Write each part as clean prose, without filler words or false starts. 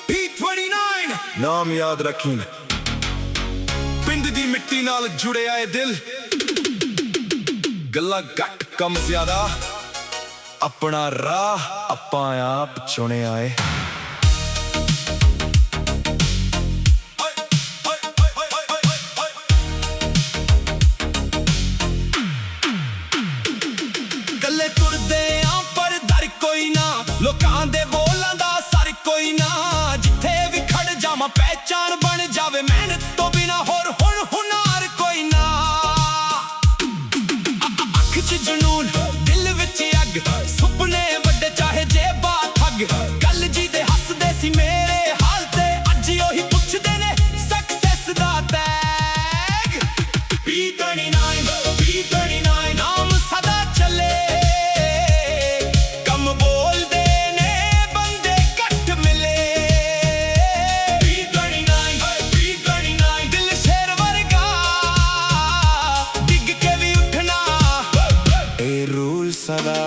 P29 नाम याद रखी पिंड दी मिट्टी नाल जुड़े आए दिल गल्ला घट कम ज्यादा अपना राह आपां आप चुने आए। गल्ले तुरदे आ पर दर कोई ना लोकां दे बोलां दा सर कोई ना जिथे भी खड़ जावां पहचान बन जावे मेहनत तो बिना होर हुन हुनर कोई ना। अख च जुनून दिल विच अग सुपने वड्डे चाहे जेबा ठग गल जी दे हसदे सी मेरे हाल ते अज ओही पुछदे ने सक्सेस दा टैग। P29 P29 नाम सदा चले कम बोलदे ने बंदे घट मिले। P29 P29 दिल शेर वर्गा डिग के भी उठना ए रूल सदा।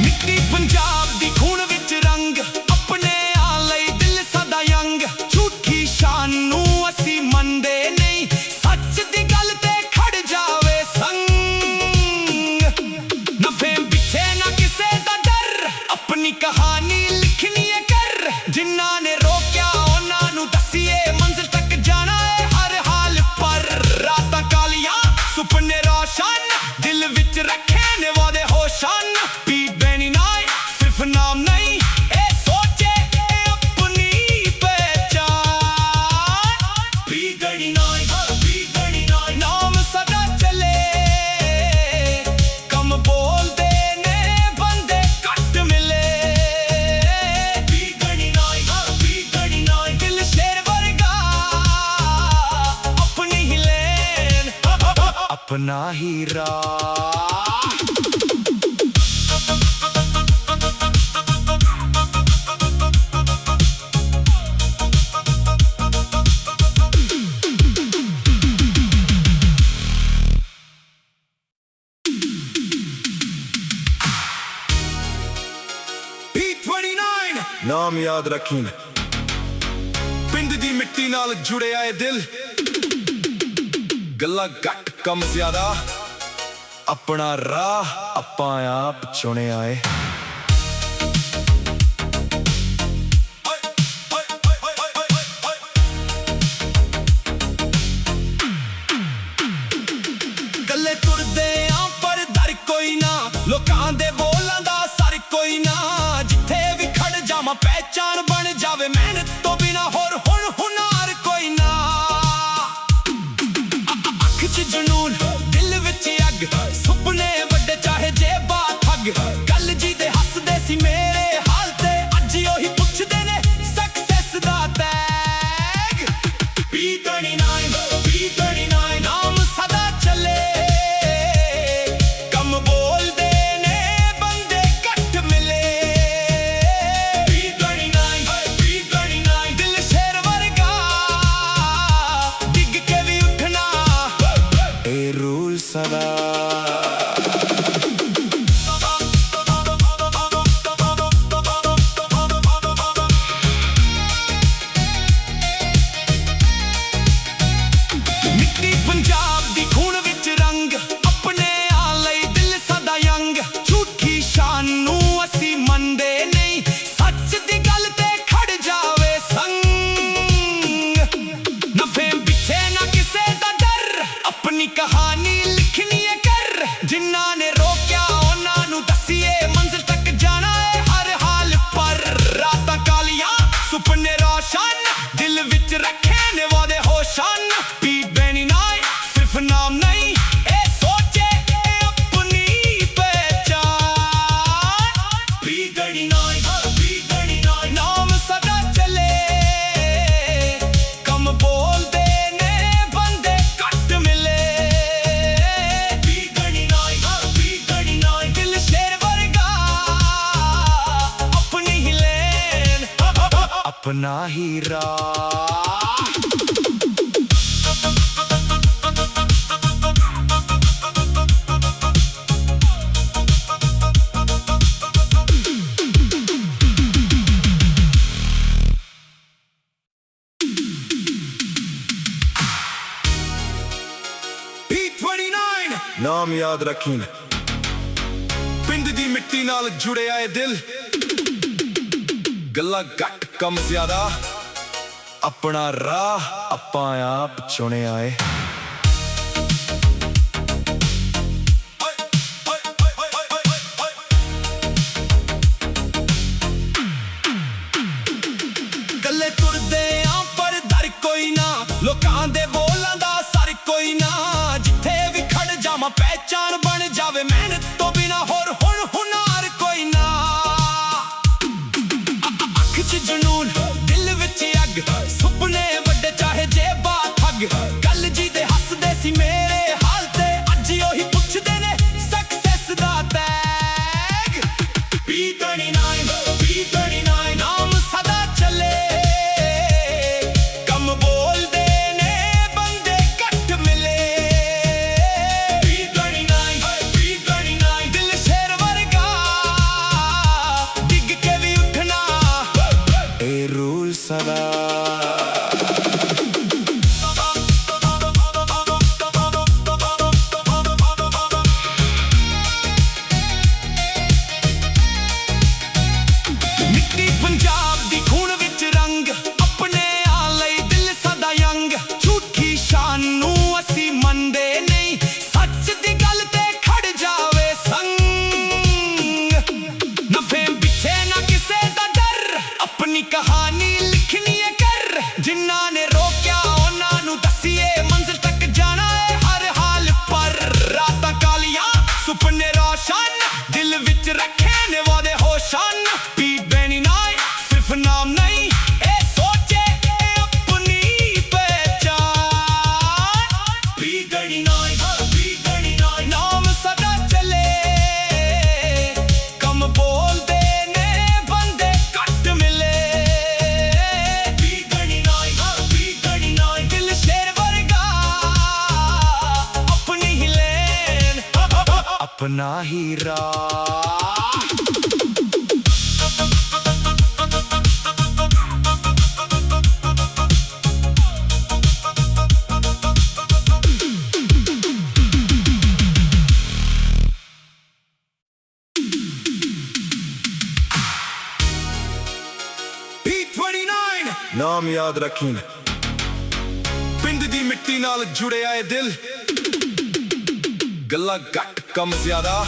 मिट्टी पंजाब दी खून विच रंग अपने आले दिल सदा यंग झूठी शान नू असी मंदे नहीं सच दी गल ते खड़ जावे संग। ना फेम पिछे ना किसे दा डर अपनी कहानी लिखनी है कर जिन्ना ने रोकिया उन्हां नू दसीए मंजिल तक जाना है हर हाल पर। रातां कालियां सुपने रोशन दिल विच रखे ने वादे होशन। P29 सिर्फ नाम नहीं ए सोचे ए अपनी पहचान। P29 P29 नाम सदा चले कम बोलदे ने बंदे घट मिले। P29 P29 दिल शेर वर्गा अपनी ही लेन अपना ही राह। P29 नाम याद रखी पिंड दी मिट्टी नाल जुड़े आए दिल गल्ला घट कम ज्यादा अपना राह आपां आप चुने आए। गल्ले तुरदे आ पर दर कोई ना लोकां दे बोलां दा सर कोई ना जिथे भी खड़ जावां पहचान बन जावे मेहनत तो बिना होर हुन हुनर कोई ना। अख च जुनून दिल विच अग सुपने वड्डे चाहे जेबा ठग गल जी दे हसदे सी मेरे हाल ते अज ओही पुछदे ने सक्सेस दा टैग। P29 P29 नाम सदा चले कम बोलदे ने बंदे घट मिले। P29 P29 दिल शेर वर्गा डिग के भी उठना ए रूल सदा। अपना ही राह। P29 ਨਾਮ ਯਾਦ ਰੱਖੀਂ, ਪਿੰਡ ਦੀ ਮਿੱਟੀ ਨਾਲ ਜੁੜਿਆ ਏ ਦਿਲ, ਗੱਲਾਂ ਘੱਟ ਕੰਮ ਜ਼ਿਆਦਾ, ਆਪਣਾ ਰਾਹ ਆਪਾਂ ਆਪ ਚੁਣਿਆ ਏ। ਗੱਲੇ ਤੁਰਦੇ ਆਂ ਪਰ ਦਰ ਕੋਈ ਨਾ, ਲੋਕਾਂ ਦੇ ਬੋਲਾਂ ਦਾ ਸਰ ਕੋਈ ਨਾ, ਜਿੱਥੇ ਵੀ ਖੜ ਜਾਵਾਂ ਪਹਿਚਾਨ ਬਣ ਜਾਵੇ, ਮਿਹਨਤ ਤੋਂ ਬਿਨਾ ਹੋਰ ਹੁਣ ਹੁਨਰ ਕੋਈ ਨਾ। ਅੱਖ 'ਚ ਜਨੂਨ ਦਿਲ ਵਿੱਚ ਅੱਗ, ਸੁਪਨੇ ਵੱਡੇ ਚਾਹੇ ਜੇਬਾਂ ਠੱਗ, ਗੱਲ ਜੀ ਦੇ ਹੱਸਦੇ ਸੀ ਮੇਰੇ ਹਾਲ ਤੇ, ਅੱਜ ਉਹੀ ਪੁੱਛਦੇ ਨੇ ਸਕਸੈਸ ਦਾ ਟੈਗ। P29 P29 ਨਾਮ ਸਦਾ ਚੱਲੇ, ਕੰਮ ਬੋਲਦੇ ਨੇ ਬੰਦੇ ਘੱਟ ਮਿਲੇ। P29 P29 ਦਿਲ ਸ਼ੇਰ ਵਰਗਾ, ਡਿੱਗ ਕੇ ਵੀ ਉੱਠਣਾ, ਇਹ ਰੂਲ ਸਦਾ। ਮਿੱਟੀ ਪੰਜਾਬ ਦੀ ਖੂਨ ਵਿੱਚ ਰੰਗ, ਆਪਣੇ ਆ ਲਈ ਦਿਲ ਸਦਾ ਯੰਗ, ਝੂਠੀ ਸ਼ਾਨ ਨੂੰ ਅਸੀਂ ਮੰਨਦੇ ਨਹੀਂ, ਸੱਚ ਦੀ ਗੱਲ ਤੇ ਖੜ ਜਾਵੇ ਸੰਗ। ਨਾ ਫੇਮ ਪਿੱਛੇ ਨਾ ਕਿਸੇ ਦਾ ਡਰ, ਆਪਣੀ ਕਹਾਣੀ ਲਿਖਣੀ ਏ ਕਰ, ਜਿਨ੍ਹਾਂ ਨੇ ਰੋਕਿਆ ਉਹਨਾਂ ਨੂੰ ਦੱਸੀਏ, ਮੰਜ਼ਿਲ ਤੱਕ ਜਾਣਾ ਏ ਹਰ ਹਾਲ ਪਰ। ਰਾਤਾਂ ਕਾਲੀਆਂ ਸੁਪਨੇ ਰੋਸ਼ਨ, ਦਿਲ ਵਿੱਚ ਰੱਖੇ ਨੇ ਵਾਦੇ ਹੋਸ਼ਨ। P29 ਸਿਰਫ ਨਾਮ ਨਹੀਂ, ਇਹ ਸੋਚੇ ਇਹ ਆਪਣੀ ਪਹਿਚਾਨ। P29 P29 ਨਾਮ ਸਦਾ ਚੱਲੇ, ਕੰਮ ਬੋਲਦੇ ਨੇ ਬੰਦੇ ਘੱਟ ਮਿਲੇ। P29 P29 ਦਿਲ ਸ਼ੇਰ ਵਰਗਾ, ਆਪਣੀ ਹੀ ਲੇਨ, ਆਪਣਾ ਹੀ ਰਾਹ। P29 ਨਾਮ ਯਾਦ ਰੱਖੀਂ, ਪਿੰਡ ਦੀ ਮਿੱਟੀ ਨਾਲ ਜੁੜਿਆ ਏ ਦਿਲ, ਗੱਲਾਂ ਘੱਟ ਕੰਮ ਜ਼ਿਆਦਾ,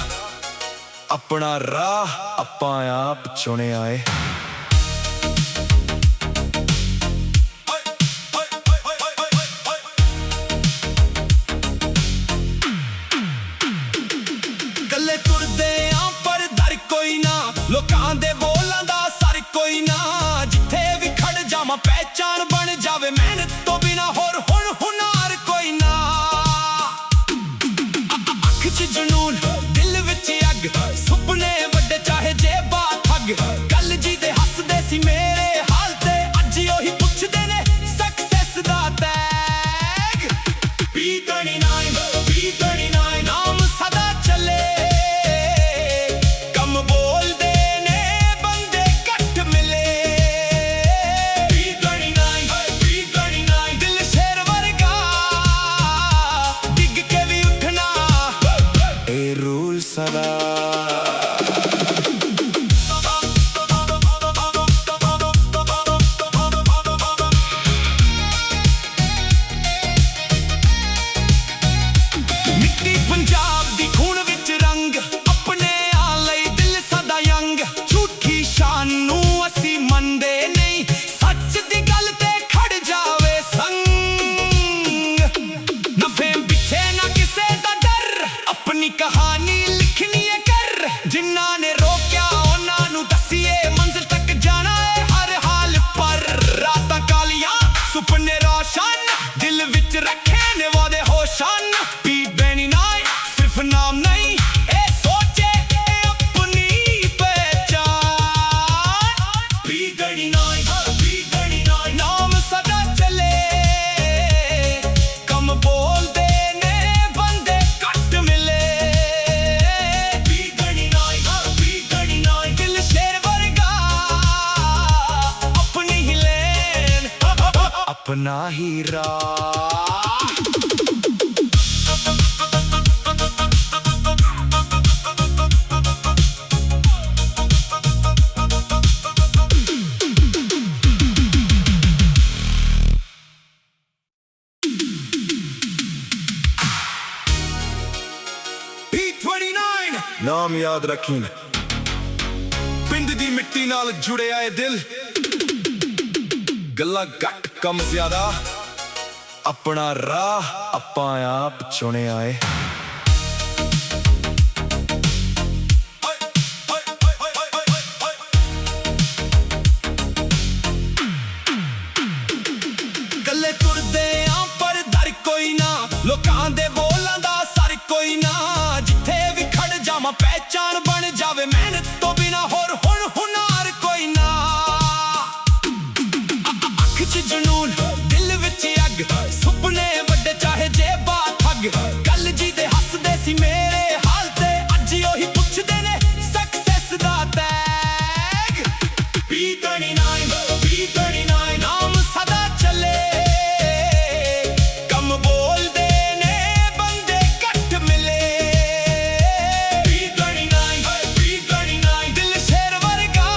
ਆਪਣਾ ਰਾਹ ਆਪਾਂ ਆਪ ਚੁਣਿਆ ਏ। ਗੱਲੇ ਤੁਰਦੇ ਆਂ ਪਰ ਦਰ ਕੋਈ ਨਾ, ਲੋਕਾਂ ਦੇ ਬੋਲਾਂ ਦਾ ਸਰ ਕੋਈ ਨਾ, ਜਿੱਥੇ ਵੀ ਖੜ ਜਾਵਾਂ ਪਹਿਚਾਨ ਬਣ ਜਾਵੇ, ਮਿਹਨਤ ਤੋਂ ਬਿਨਾ ਹੋਰ ਹੁਣ ਹੁਨਰ ਕੋਈ ਨਾ। ਅੱਖ 'ਚ ਜਨੂਨ ਦਿਲ ਵਿੱਚ ਅੱਗ, ਸੁਪਨੇ ਵੱਡੇ ਚਾਹੇ ਜੇਬਾਂ ਠੱਗ, ਗੱਲ ਜੀ ਦੇ ਹੱਸਦੇ ਸੀ ਮੇਰੇ ਹਾਲ ਤੇ, ਅੱਜ ਉਹੀ ਪੁੱਛਦੇ ਨੇ ਸਕਸੈਸ ਦਾ ਟੈਗ। P29 P29 ਨਾਮ ਸਦਾ ਚੱਲੇ, ਕੰਮ ਬੋਲਦੇ ਨੇ ਬੰਦੇ ਘੱਟ ਮਿਲੇ। P29 P29 ਦਿਲ ਸ਼ੇਰ ਵਰਗਾ, ਡਿੱਗ ਕੇ ਵੀ ਉੱਠਣਾ, ਇਹ ਰੂਲ ਸਦਾ। ਮਿੱਟੀ ਪੰਜਾਬ ਦੀ ਖੂਨ ਵਿੱਚ ਰੰਗ, ਆਪਣੇ ਆ ਲਈ ਦਿਲ ਸਦਾ ਯੰਗ, ਝੂਠੀ ਸ਼ਾਨ ਨੂੰ ਅਸੀਂ ਮੰਨਦੇ ਨਹੀਂ, ਸੱਚ ਦੀ ਗੱਲ ਤੇ ਖੜ ਜਾਵੇ ਸੰਗ। ਨਾ ਫੇਮ ਪਿੱਛੇ ਨਾ ਕਿਸੇ ਦਾ ਡਰ, ਆਪਣੀ ਕਹਾਣੀ ਲਿਖਣੀ ਏ ਕਰ, ਜਿਨ੍ਹਾਂ ਨੇ ਰੋਕਿਆ ਉਹਨਾਂ ਨੂੰ ਦੱਸੀਏ, ਮੰਜ਼ਿਲ ਤੱਕ ਜਾਣਾ ਏ ਹਰ ਹਾਲ ਪਰ। ਰਾਤਾਂ ਕਾਲੀਆਂ ਸੁਪਨੇ ਰੋਸ਼ਨ, ਦਿਲ ਵਿੱਚ ਰੱਖੇ ਨੇ ਵਾਦੇ ਹੋਸ਼ਨ। P29 ਸਿਰਫ ਨਾਮ ਨਹੀਂ, ਇਹ ਸੋਚੇ ਇਹ ਆਪਣੀ ਪਹਿਚਾਨ। P29 P29 अपना ही राह। P29 ਨਾਮ ਯਾਦ ਰੱਖੀਂ, ਪਿੰਡ ਦੀ ਮਿੱਟੀ ਨਾਲ ਜੁੜਿਆ ਏ ਦਿਲ। ਗੱਲਾਂ ਘੱਟ ਕੰਮ ਜ਼ਿਆਦਾ, ਆਪਣਾ ਰਾਹ ਆਪਾਂ ਆਪ ਚੁਣਿਆ ਏ। ਗੱਲੇ ਤੁਰਦੇ ਆਂ ਪਰ ਡਰ ਕੋਈ ਨਾ, ਲੋਕਾਂ ਦੇ ਬੋਲਾਂ ਦਾ ਸਰ ਕੋਈ ਨਾ। ਜਿੱਥੇ ਵੀ ਖੜ ਜਾਵਾਂ ਪਹਿਚਾਣ ਬਣ ਜਾਵੇ, ਮਿਹਨਤ ਤੋਂ ਬਿਨਾ ਹੋਰ ਹੁਣ ਹੁਨਰ ਕੋਈ ਨਾ। ਅੱਖ 'ਚ ਜਨੂਨ, ਦਿਲ ਵਿੱਚ ਅੱਗ, ਸੁਪਨੇ ਵੱਡੇ ਚਾਹੇ ਜੇਬਾਂ ਠੱਗ। ਗੱਲ ਜੀ ਦੇ ਹੱਸਦੇ ਸੀ ਮੇਰੇ ਹਾਲ ਤੇ, ਅੱਜ ਉਹੀ ਪੁੱਛਦੇ ਨੇ ਸਕਸੈਸ ਦਾ ਟੈਗ। P29 P29 ਨਾਮ ਸਦਾ ਚੱਲੇ, ਕੰਮ ਬੋਲਦੇ ਨੇ ਬੰਦੇ ਘੱਟ ਮਿਲੇ। P29 P29 ਦਿਲ ਸ਼ੇਰ ਵਰਗਾ,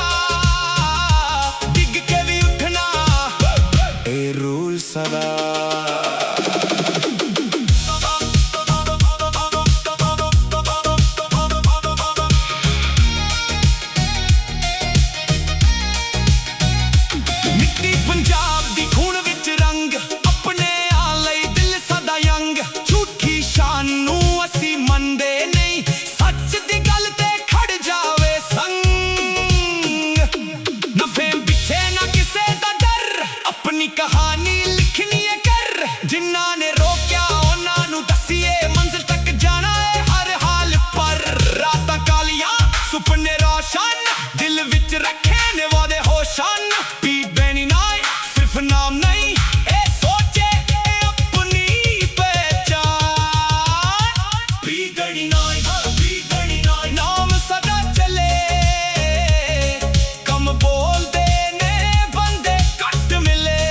ਡਿੱਗ ਕੇ ਵੀ ਉੱਠਣਾ ਇਹ ਰੂਲ ਸਦਾ। ਮਿੱਟੀ ਪੰਜਾਬ ਦੀ ਖੂਨ ਵਿੱਚ ਰੰਗ, ਆਪਣੇ ਆ ਲਈ ਦਿਲ ਸਦਾ ਯੰਗ। ਝੂਠੀ ਸ਼ਾਨ ਨੂੰ ਅਸੀਂ ਮੰਨਦੇ ਨਹੀਂ, ਸੱਚ ਦੀ ਗੱਲ ਤੇ ਖੜ ਜਾਵੇ ਸੰਗ। ਨਾ ਫੇਮ ਪਿੱਛੇ ਨਾ ਕਿਸੇ ਦਾ ਡਰ, ਆਪਣੀ ਕਹਾਣੀ ਲਿਖਣੀ ਏ ਕਰ। ਜਿਨ੍ਹਾਂ ਨੇ ਰੋਕਿਆ ਉਹਨਾਂ ਨੂੰ ਦੱਸੀਏ, ਮੰਜ਼ਿਲ ਤੱਕ ਜਾਣਾ ਏ ਹਰ ਹਾਲ ਪਰ। ਰਾਤਾਂ ਕਾਲੀਆਂ ਸੁਪਨੇ ਰੋਸ਼ਨ, ਦਿਲ ਵਿੱਚ ਰੱਖੇ ਨੇ ਵਾਦੇ ਹੋਸ਼ਨ। P29 ਸਿਰਫ ਨਾਮ ਨਹੀਂ, ਇਹ ਸੋਚੇ ਇਹ ਆਪਣੀ ਪਹਿਚਾਨ। P29 P29 ਨਾਮ ਸਦਾ ਚੱਲੇ, ਕੰਮ ਬੋਲਦੇ ਨੇ ਬੰਦੇ ਘੱਟ ਮਿਲੇ।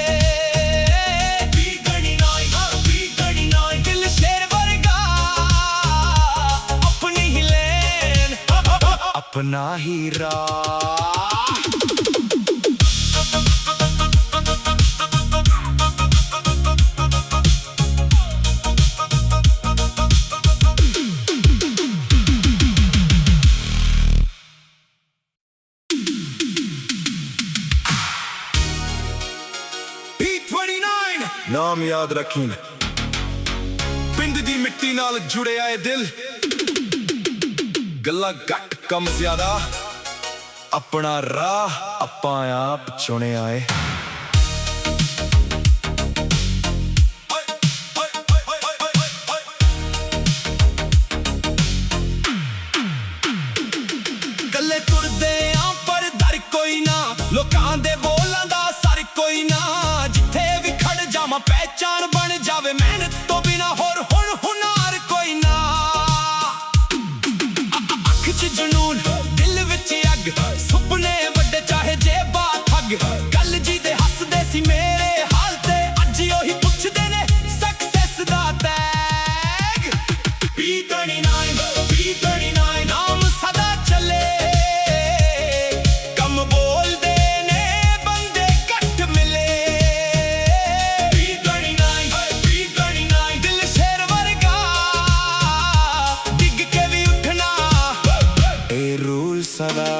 P29 P29 ਦਿਲ ਸ਼ੇਰ ਵਰਗਾ, ਆਪਣੀ ਹੀ ਲੇਨ, ਆਪਣਾ ਹੀ ਰਾਹ। P29 ਨਾਮ ਯਾਦ ਰੱਖੀਂ, ਪਿੰਡ ਦੀ ਮਿੱਟੀ ਨਾਲ ਜੁੜਿਆ ਏ ਦਿਲ। ਗੱਲਾਂ ਘੱਟ ਕੰਮ ਜ਼ਿਆਦਾ, ਆਪਣਾ ਰਾਹ ਆਪਾਂ ਆਪ ਚੁਣਿਆ ਏ। ਗੱਲੇ ਤੁਰਦੇ ਆਂ ਪਰ ਡਰ ਕੋਈ ਨਾ, ਲੋਕਾਂ ਦੇ ਬੋਲਾਂ ਦਾ ਸਰ ਕੋਈ ਨਾ। ਜਿੱਥੇ ਵੀ ਖੜ ਜਾਵਾਂ ਪਹਿਚਾਣ ਬਣ ਜਾਵੇ, ਮਿਹਨਤ ਤੋਂ ਬਿਨਾ ਹੋਰ ਹੁਣ ਹੁਨਰ ਕੋਈ ਨਾ। ਅੱਖ 'ਚ ਜਨੂਨ, ਦਿਲ ਵਿੱਚ ਅੱਗ, ਸੁਪਨੇ ਵੱਡੇ ਚਾਹੇ ਜੇਬਾਂ ਠੱਗ। ਗੱਲ ਜੀ ਦੇ ਹੱਸਦੇ ਸੀ ਮੇਰੇ ਹਾਲ ਤੇ, ਅੱਜ ਉਹੀ ਪੁੱਛਦੇ ਨੇ ਸਕਸੈਸ ਦਾ ਟੈਗ। P29 P29 ਨਾਮ ਸਦਾ ਚੱਲੇ, ਕੰਮ ਬੋਲਦੇ ਨੇ ਬੰਦੇ ਘੱਟ ਮਿਲੇ। P29 P29 ਦਿਲ ਸ਼ੇਰ ਵਰਗਾ, ਡਿੱਗ ਕੇ ਵੀ ਉੱਠਣਾ ਇਹ ਰੂਲ ਸਦਾ।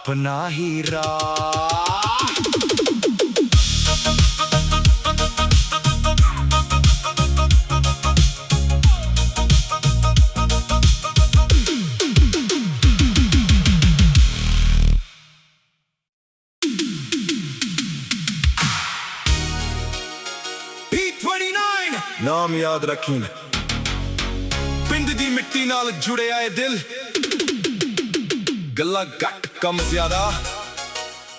अपना ही राह। P29 ਨਾਮ ਯਾਦ ਰੱਖੀਂ, ਪਿੰਡ ਦੀ ਮਿੱਟੀ ਨਾਲ ਜੁੜਿਆ ਏ ਦਿਲ। ਗੱਲਾਂ ਘੱਟ ਕੰਮ ਜ਼ਿਆਦਾ,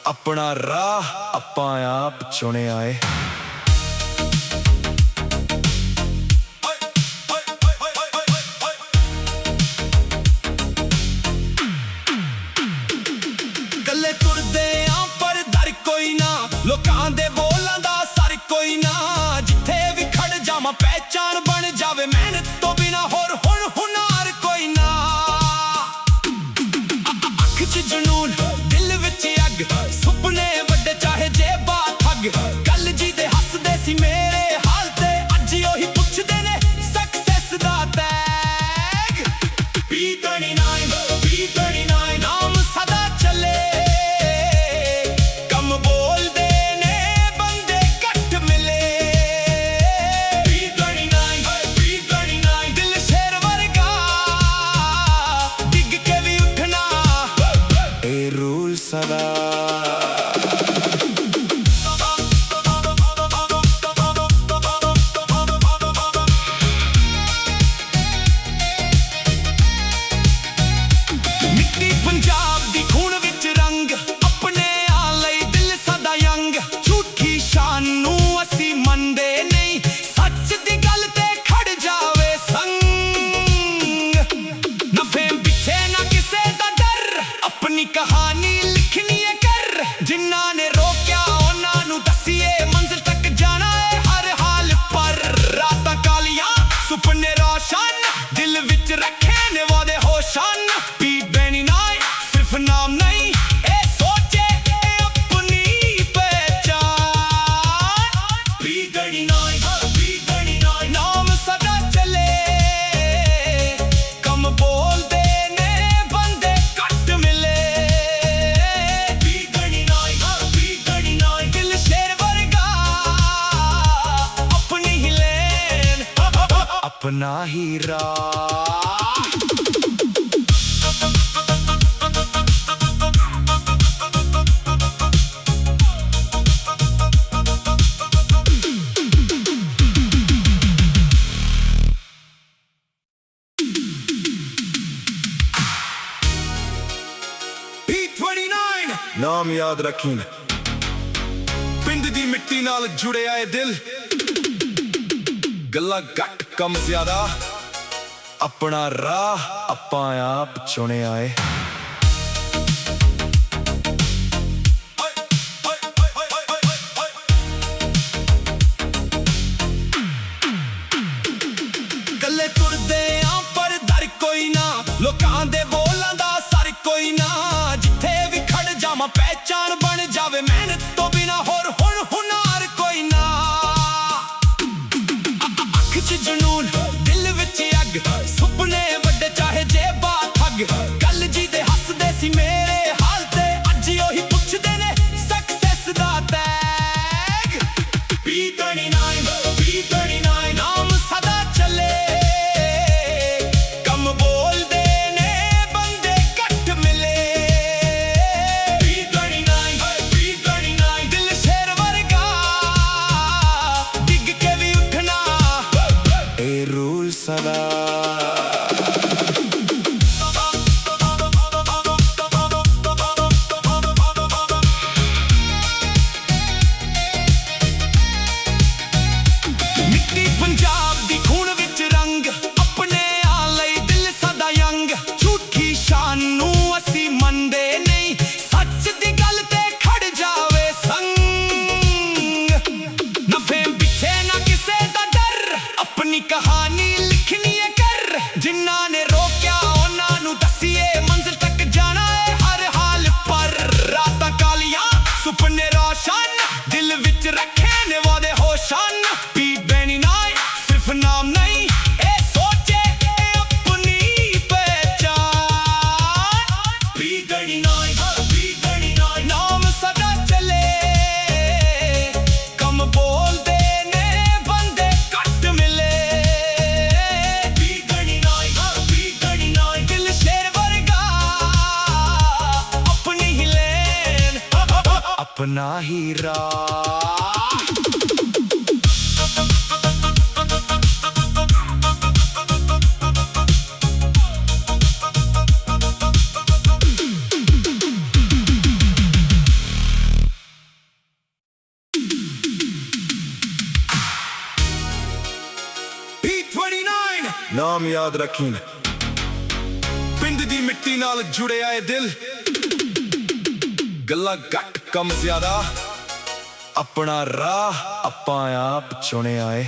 ਆਪਣਾ ਰਾਹ ਆਪਾਂ ਆਪ ਚੁਣਿਆ ਏ। ਗੱਲੇ ਤੁਰਦੇ ਆਂ ਪਰ ਦਰ ਕੋਈ ਨਾ, ਲੋਕਾਂ ਦੇ ਬੋਲਾਂ ਦਾ ਸਰ ਕੋਈ ਨਾ। ਜਿੱਥੇ ਵੀ ਖੜ ਜਾਵਾਂ ਪਹਿਚਾਨ ਬਣ ਜਾਵੇ, ਮਿਹਨਤ ਤੋਂ ਬਿਨਾ ਹੋਰ ਹੁਣ ਹੁਨਰ ਕੋਈ ਨਾ। ਅੱਖ 'ਚ ਜਨੂਨ, ਦਿਲ ਵਿੱਚ ਅੱਗ, ਸੁਪਨੇ ਵੱਡੇ ਚਾਹੇ ਜੇਬਾਂ ਠੱਗ। ਗੱਲ ਜੀ ਦੇ ਹੱਸਦੇ ਸੀ ਮੇਰੇ ਹਾਲ ਤੇ, ਅੱਜ ਉਹੀ ਪੁੱਛਦੇ ਨੇ ਸਕਸੈਸ ਦਾ ਟੈਗ। P29 P29 ਨਾਮ ਸਦਾ ਚੱਲੇ, ਕੰਮ ਬੋਲਦੇ ਨੇ ਬੰਦੇ ਘੱਟ ਮਿਲੇ। P29 P29 ਦਿਲ ਸ਼ੇਰ ਵਰਗਾ, ਡਿੱਗ ਕੇ ਵੀ ਉੱਠਣਾ ਇਹ ਰੂਲ ਸਦਾ। ਮਿੱਟੀ ਪੰਜਾਬ ਦੀ ਖੂਨ ਵਿੱਚ ਰੰਗ, ਆਪਣੇ ਆ ਲਈ ਦਿਲ ਸਦਾ ਯੰਗ। ਝੂਠੀ ਸ਼ਾਨ ਨੂੰ ਅਸੀਂ ਮੰਨਦੇ ਨਹੀਂ, ਸੱਚ ਦੀ ਗੱਲ ਤੇ ਖੜ ਜਾਵੇ ਸੰਗ। ਨਾ ਫੇਮ ਪਿੱਛੇ ਨਾ ਕਿਸੇ ਦਾ ਡਰ, ਆਪਣੀ ਕਹਾਣੀ ਲਿਖਣੀ ਏ ਕਰ। ਜਿਨ੍ਹਾਂ ਨੇ ਰੋਕਿਆ ਉਹਨਾਂ ਨੂੰ ਦੱਸੀਏ, ਮੰਜ਼ਿਲ ਤੱਕ ਜਾਣਾ ਏ ਹਰ ਹਾਲ ਪਰ। ਰਾਤਾਂ ਕਾਲੀਆਂ ਸੁਪਨੇ ਰੋਸ਼ਨ, ਦਿਲ ਵਿੱਚ ਰੱਖੇ ਨੇ ਵਾਦੇ ਹੋਸ਼ਨ। P29 ਸਿਰਫ ਨਾਮ ਨਹੀਂ, ਇਹ ਸੋਚੇ ਇਹ ਆਪਣੀ ਪਹਿਚਾਨ। P29 P29 ਨਾਮ ਸਦਾ ਚੱਲੇ, ਕੰਮ ਬੋਲਦੇ ਨੇ ਬੰਦੇ ਘੱਟ ਮਿਲੇ। P29 P29 ਦਿਲ ਸ਼ੇਰ ਵਰਗਾ, ਆਪਣੀ ਹੀ ਲੇਨ, ਆਪਣਾ ਹੀ ਰਾਹ। P29 ਨਾਮ ਯਾਦ ਰੱਖੀਂ, ਪਿੰਡ ਦੀ ਮਿੱਟੀ ਨਾਲ ਜੁੜਿਆ ਏ ਦਿਲ। ਗੱਲਾਂ ਘੱਟ ਕੰਮ ਜ਼ਿਆਦਾ, ਆਪਣਾ ਰਾਹ ਆਪਾਂ ਆਪ ਚੁਣਿਆ ਏ। ਗੱਲੇ ਤੁਰਦੇ ਆਂ ਪਰ ਦਰ ਕੋਈ ਨਾ, ਲੋਕਾਂ ਦੇ ਬੋਲਾਂ ਦਾ ਸਰ ਕੋਈ ਨਾ। ਜਿੱਥੇ ਵੀ ਖੜ ਜਾਵਾਂ ਪਹਿਚਾਨ ਬਣ ਜਾਵੇ, ਮਿਹਨਤ ਤੋਂ ਬਿਨਾ ਹੋਰ ਹੁਣ ਹੁਨਰ ਕੋਈ ਨਾ। ਅੱਖ 'ਚ ਜਨੂਨ, ਦਿਲ ਵਿੱਚ ਅੱਗ, ਸੁਪਨੇ ਵੱਡੇ ਚਾਹੇ ਜੇਬਾਂ ਠੱਗ। ਗੱਲ ਜੀ ਦੇ ਹੱਸਦੇ ਸੀ ਮੇਰੇ ਹਾਲ ਤੇ, ਅੱਜ ਉਹੀ ਪੁੱਛਦੇ ਨੇ ਸਕਸੈਸ ਦਾ ਟੈਗ। P29 P29 ਨਾਮ ਸਦਾ ਚੱਲੇ, ਕੰਮ ਬੋਲਦੇ ਨੇ अपना ही राह। P29 ਨਾਮ ਯਾਦ ਰੱਖੀਂ, ਪਿੰਡ ਦੀ ਮਿੱਟੀ ਨਾਲ ਜੁੜਿਆ ਏ ਦਿਲ। ਗੱਲਾਂ ਘੱਟ ਕੰਮ ਜ਼ਿਆਦਾ, ਆਪਣਾ ਰਾਹ ਆਪਾਂ ਆਪ ਚੁਣਿਆ ਏ।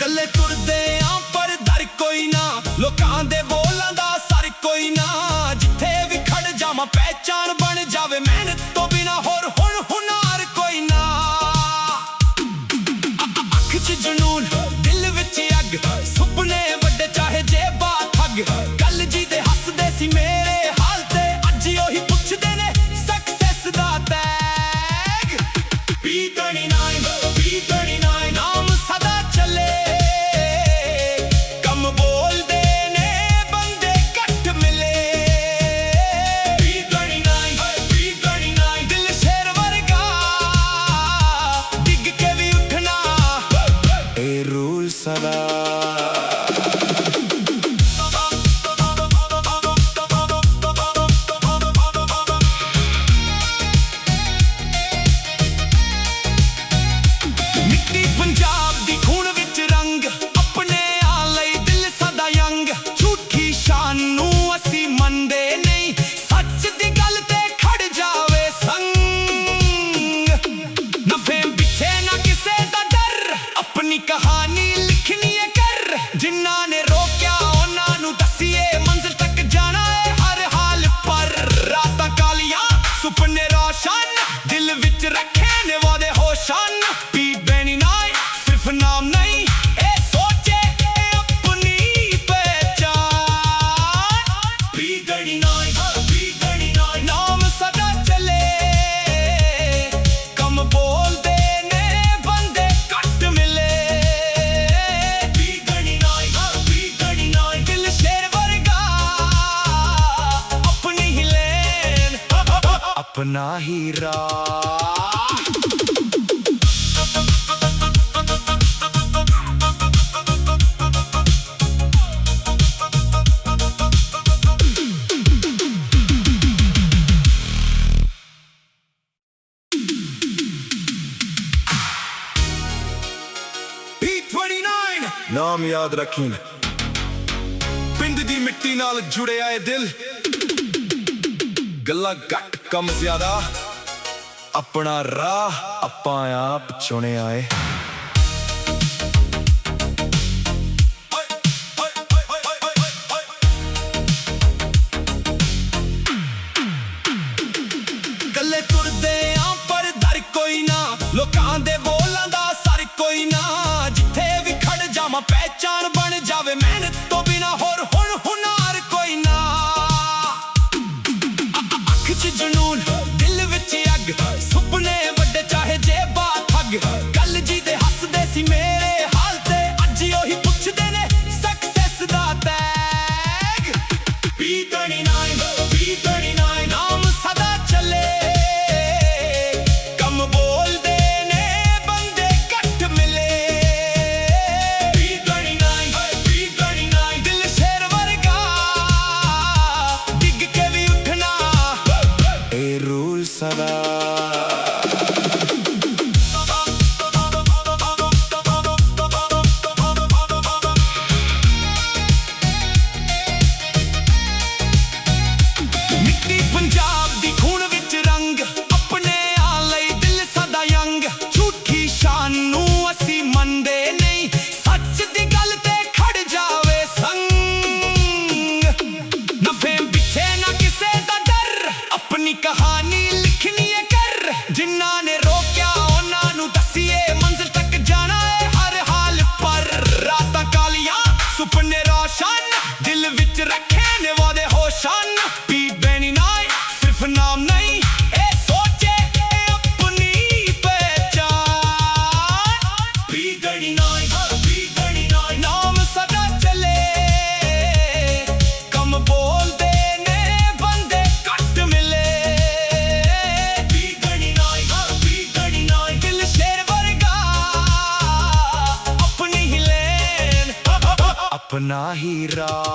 ਗੱਲੇ ਤੁਰਦੇ ਆਂ ਪਰ ਡਰ ਕੋਈ ਨਾ, ਲੋਕਾਂ ਦੇ ਬੋਲਾਂ ਦਾ ਸਰ ਕੋਈ ਨਾ। ਜਿੱਥੇ ਵੀ ਖੜ ਜਾਵਾਂ ਪਹਿਚਾਨ ਬਣ ਜਾਵੇ, ਮਿਹਨਤ ਤੋਂ ਬਿਨਾ ਹੋਰ ਹੁਣ ਹੁਨਰ ਕੋਈ ਨਾ। ਅੱਖ 'ਚ ਜਨੂਨ, ਦਿਲ ਵਿੱਚ ਅੱਗ, ਸੁਪਨੇ ਵੱਡੇ ਚਾਹੇ ਜੇਬਾਂ ਠੱਗ। ਗੱਲ ਜੀ ਦੇ ਹੱਸਦੇ ਸੀ ਮੇਰੇ ਹਾਲ ਤੇ, ਅੱਜ ਉਹੀ ਪੁੱਛਦੇ ਨੇ ਸਕਸੈਸ ਦਾ ਟੈਗ। P29 P29 ਨਾਮ ਸਦਾ ਚੱਲੇ, ਕੰਮ ਬੋਲਦੇ ਨੇ ਬੰਦੇ ਘੱਟ ਮਿਲੇ। P29 P29 ਦਿਲ ਸ਼ੇਰ ਵਰਗਾ, ਡਿੱਗ ਕੇ ਵੀ ਉੱਠਣਾ ਇਹ ਰੂਲ ਸਦਾ। ਮਿੱਟੀ ਪੰਜਾਬ ਦੀ ਖੂਨ ਵਿੱਚ ਰੰਗ, ਆਪਣੇ ਆ ਲਈ ਦਿਲ ਸਦਾ ਯੰਗ। ਝੂਠੀ ਸ਼ਾਨ ਨੂੰ ਅਸੀਂ ਮੰਨਦੇ ਨਹੀਂ, ਸੱਚ ਦੀ ਗੱਲ ਤੇ ਖੜ ਜਾਵੇ ਸੰਗ। ਨਾ ਫੇਮ ਪਿੱਛੇ ਨਾ ਕਿਸੇ ਦਾ ਡਰ, ਆਪਣੀ ਕਹਾਣੀ ਲਿਖਣੀ ਏ ਕਰ। ਜਿਨ੍ਹਾਂ ਨੇ ਰੋਕਿਆ ਉਹਨਾਂ ਨੂੰ ਦੱਸੀਏ, ਮੰਜ਼ਿਲ ਤੱਕ ਜਾਣਾ ਏ ਹਰ ਹਾਲ ਪਰ। ਰਾਤਾਂ ਕਾਲੀਆਂ ਸੁਪਨੇ ਰੋਸ਼ਨ, ਦਿਲ ਵਿੱਚ ਰੱਖੇ ਨੇ ਵਾਦੇ ਹੋਸ਼ਨ। P29 ਸਿਰਫ ਨਾਮ ਨਹੀਂ, ਇਹ ਸੋਚੇ ਆਪਣੀ ਪਹਿਚਾਨ। P29 P29 ਨਾਮ ਸਦਾ ਚੱਲੇ, ਕੰਮ ਬੋਲਦੇ ਨੇ ਬੰਦੇ ਘੱਟ ਮਿਲੇ। P29 P29 ਦਿਲ ਸ਼ੇਰ ਵਰਗਾ, ਆਪਣੀ ਹੀ ਲੇਨ, ਆਪਣਾ ਹੀ ਰਾਹ। P29 ਨਾਮ ਯਾਦ ਰੱਖੀਂ, ਪਿੰਡ ਦੀ ਮਿੱਟੀ ਨਾਲ ਜੁੜਿਆ ਏ ਦਿਲ। ਗੱਲਾਂ ਘੱਟ ਕੰਮ ਜ਼ਿਆਦਾ, ਆਪਣਾ ਰਾਹ ਆਪਾਂ ਆਪ ਚੁਣਿਆ ਏ। ਗੱਲੇ ਤੁਰਦੇ ਆਂ ਪਰ ਡਰ ਕੋਈ ਨਾ, ਲੋਕਾਂ ਦੇ ਬੋਲਾਂ ਦਾ ਸਰ ਕੋਈ ਨਾ। ਜਿੱਥੇ ਵੀ ਖੜ ਜਾਵਾਂ ਪਹਿਚਾਨ ਬਣ ਜਾਵੇ, ਮਿਹਨਤ ਤੋਂ ਬਿਨਾ ਹੋਰ ਹੁਣ ਹੁਨਰ ਕੋਈ ਨਾ। ਅੱਖ 'ਚ ਜਨੂਨ, ਦਿਲ ਵਿੱਚ ਅੱਗ, ਸੁਪਨੇ ਵੱਡੇ ਚਾਹੇ ਜੇਬਾਂ ਠੱਗ। ਗੱਲ ਜੀ ਦੇ ਹੱਸਦੇ ਸੀ ਮੇਰੇ ਹਾਲ ਤੇ, ਅੱਜ ਉਹੀ ਪੁੱਛਦੇ ਨੇ ਸਕਸੈਸ ਦਾ ਟੈਗ। P29 P29 ਨਾਮ ਸਦਾ ਚੱਲੇ, ਕੰਮ ਬੋਲਦੇ ਨੇ ਬੰਦੇ ਘੱਟ ਮਿਲੇ। P29 P29 ਦਿਲ ਸ਼ੇਰ ਵਰਗਾ, ਡਿੱਗ ਕੇ ਵੀ ਉੱਠਣਾ ਇਹ ਰੂਲ ਸਦਾ। ਮਿੱਟੀ ਪੰਜਾਬ ਦੀ ਖੂਨ ਵਿੱਚ ਰੰਗ, ਆਪਣੇ ਆ ਲਈ ਦਿਲ ਸਦਾ ਯੰਗ। ਝੂਠੀ ਸ਼ਾਨ ਨੂੰ ਅਸੀਂ ਮੰਨਦੇ ਨਹੀਂ, ਸੱਚ ਦੀ ਗੱਲ ਤੇ ਖੜ ਜਾਵੇ ਸੰਗ। ਨਾ ਫੇਮ ਪਿੱਛੇ ਨਾ ਕਿਸੇ ਦਾ ਡਰ, ਆਪਣੀ ਕਹਾਣੀ ਲਿਖਣੀ ਏ ਕਰ। अपना ही राह।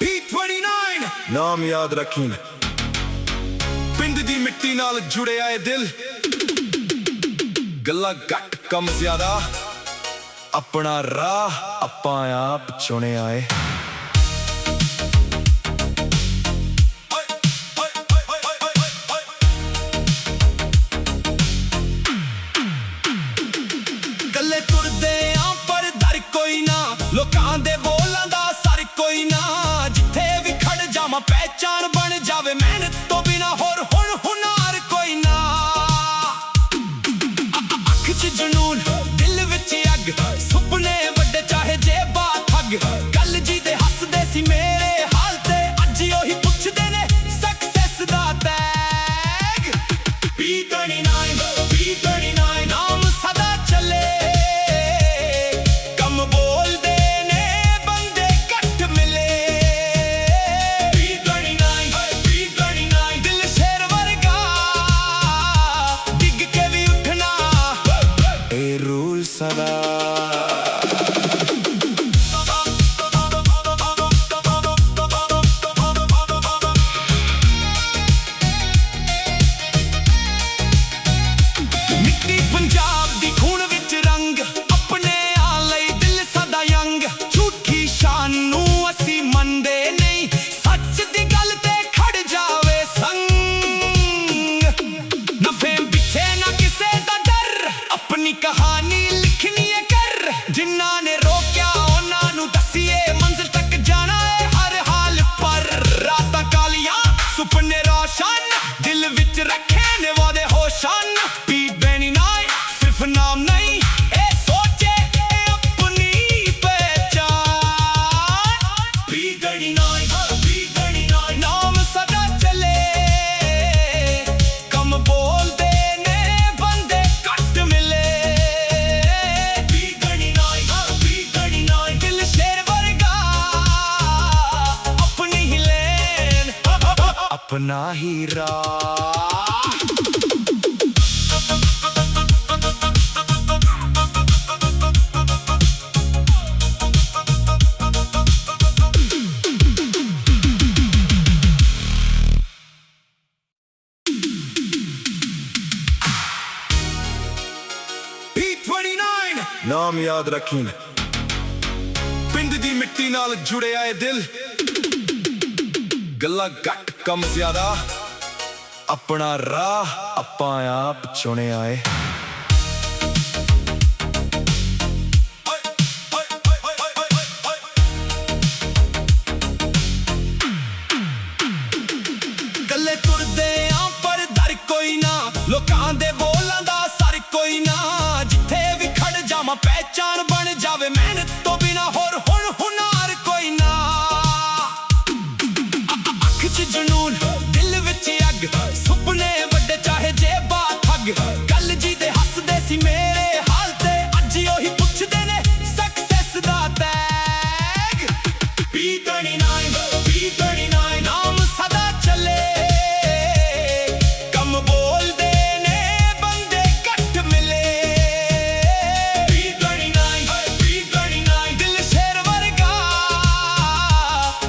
P29 ਨਾਮ ਯਾਦ ਰੱਖੀ, ਪਿੰਡ ਦੀ ਮਿੱਟੀ ਨਾਲ ਜੁੜਿਆ ਏ ਦਿਲ, ਗੱਲਾਂ ਘੱਟ ਕੰਮ ਜ਼ਿਆਦਾ, ਆਪਣਾ ਰਾਹ ਆਪਾਂ ਆਪ ਚੁਣਿਆ ਏ। ਗੱਲੇ ਤੁਰਦੇ ਆਂ ਪਰ ਦਰ ਕੋਈ ਨਾ, ਲੋਕਾਂ ਦੇ ਬੋਲਾਂ ਦਾ ਸਰ ਕੋਈ ਨਾ, ਜਿੱਥੇ ਵੀ ਖੜ ਜਾਵਾਂ ਪਹਿਚਾਨ ਬਣ ਜਾਵੇ, ਮਿਹਨਤ ਤੋਂ ਬਿਨਾ ਹੋਰ ਹੁਣ ਹੁਨਾਰ ਕੋਈ ਨਾ। ਅੱਖ 'ਚ ਜਨੂਨ ਦਿਲ ਵਿੱਚ ਅੱਗ, ਸੁਪਨੇ ਵੱਡੇ ਚਾਹੇ ਜੇਬਾਂ ਠੱਗ, ਗੱਲ ਜੀ ਦੇ ਹੱਸਦੇ ਸੀ ਮੇਰੇ ਹਾਲ ਤੇ, ਅੱਜ ਉਹੀ ਪੁੱਛਦੇ ਨੇ ਸਕਸੈਸ ਦਾ ਟੈਗ। P29 P29 ਨਾਮ ਸਦਾ ਚੱਲੇ, ਕੰਮ ਬੋਲਦੇ ਨੇ ਬੰਦੇ ਘੱਟ ਮਿਲੇ। P29 P29 ਦਿਲ ਸ਼ੇਰ ਵਰਗਾ, ਡਿੱਗ ਕੇ ਵੀ ਉੱਠਣਾ, ਇਹ ਰੂਲ ਸਦਾ। ਮਿੱਟੀ ਪੰਜਾਬ ਦੀ ਖੂਨ ਵਿੱਚ ਰੰਗ, ਆਪਣੇ ਆ ਲਈ ਦਿਲ ਸਦਾ ਯੰਗ, ਝੂਠੀ ਸ਼ਾਨ ਨੂੰ ਅਸੀਂ ਮੰਨਦੇ ਨਹੀਂ, ਸੱਚ ਦੀ ਗੱਲ ਤੇ ਖੜ ਜਾਵੇ ਸੰਗ। ਨਾ ਫੇਮ ਪਿੱਛੇ ਨਾ ਕਿਸੇ ਦਾ ਡਰ, ਆਪਣੀ ਕਹਾਣੀ ਲਿਖਣੀ ਏ ਕਰ, ਜਿਨ੍ਹਾਂ ਨੇ ਰੋਕਿਆ ਉਹਨਾਂ ਨੂੰ ਦੱਸੀਏ, ਮੰਜ਼ਿਲ ਤੱਕ ਜਾਣਾ ਏ ਹਰ ਹਾਲ ਪਰ। ਰਾਤਾਂ ਕਾਲੀਆਂ ਸੁਪਨੇ ਰੋਸ਼ਨ, ਦਿਲ ਵਿੱਚ ਰੱਖੇ ਨੇ ਵਾਦੇ ਹੋਸ਼ਨ। P29 ਸਿਰਫ ਨਾਮ ਨਹੀਂ, ਇਹ ਸੋਚੇ ਇਹ ਆਪਣੀ ਪਹਿਚਾਨ। P29 P29 ਨਾਮ ਸਦਾ ਚੱਲੇ, ਕੰਮ ਬੋਲਦੇ ਨੇ ਬੰਦੇ ਘੱਟ ਮਿਲੇ। P29 P29 ਦਿਲ ਸ਼ੇਰ ਵਰਗਾ, ਆਪਣੀ ਹੀ ਲੇਨ, ਆਪਣਾ ਹੀ ਰਾਹ। P29 ਨਾਮ ਯਾਦ ਰੱਖੀ, ਪਿੰਡ ਦੀ ਮਿੱਟੀ ਨਾਲ ਜੁੜਿਆ ਏ ਦਿਲ, ਗੱਲਾਂ ਘੱਟ ਕੰਮ ਜ਼ਿਆਦਾ, ਆਪਣਾ ਰਾਹ ਆਪਾਂ ਆਪ ਚੁਣਿਆ ਏ। ਗੱਲੇ ਤੁਰਦੇ ਆਂ ਪਰ ਦਰ ਕੋਈ ਨਾ, ਲੋਕਾਂ ਦੇ ਬੋਲਾਂ ਦਾ ਸਰ ਕੋਈ ਨਾ, ਜਿੱਥੇ ਵੀ ਖੜ ਜਾਵਾਂ ਪਹਿਚਾਨ ਬਣ ਜਾਵੇ, ਮਿਹਨਤ ਤੋਂ ਬਿਨਾ ਹੋਰ ਹੁਣ ਹੁਨਾਰ ਕੋਈ ਨਾ। ਅੱਖ 'ਚ ਜਨੂਨ ਦਿਲ ਵਿੱਚ ਅੱਗ, ਸੁਪਨੇ ਵੱਡੇ ਚਾਹੇ ਜੇਬਾਂ ਠੱਗ, ਗੱਲ ਜੀ ਦੇ ਹੱਸਦੇ ਸੀ ਮੇਰੇ ਹਾਲ ਤੇ, ਅੱਜ ਉਹੀ ਪੁੱਛਦੇ ਨੇ ਸਕਸੈਸ ਦਾ ਟੈਗ। P29 P29 ਨਾਮ ਸਦਾ ਚੱਲੇ, ਕੰਮ ਬੋਲਦੇ ਨੇ ਬੰਦੇ ਘੱਟ ਮਿਲੇ। P29 P29 ਦਿਲ ਸ਼ੇਰ ਵਰਗਾ,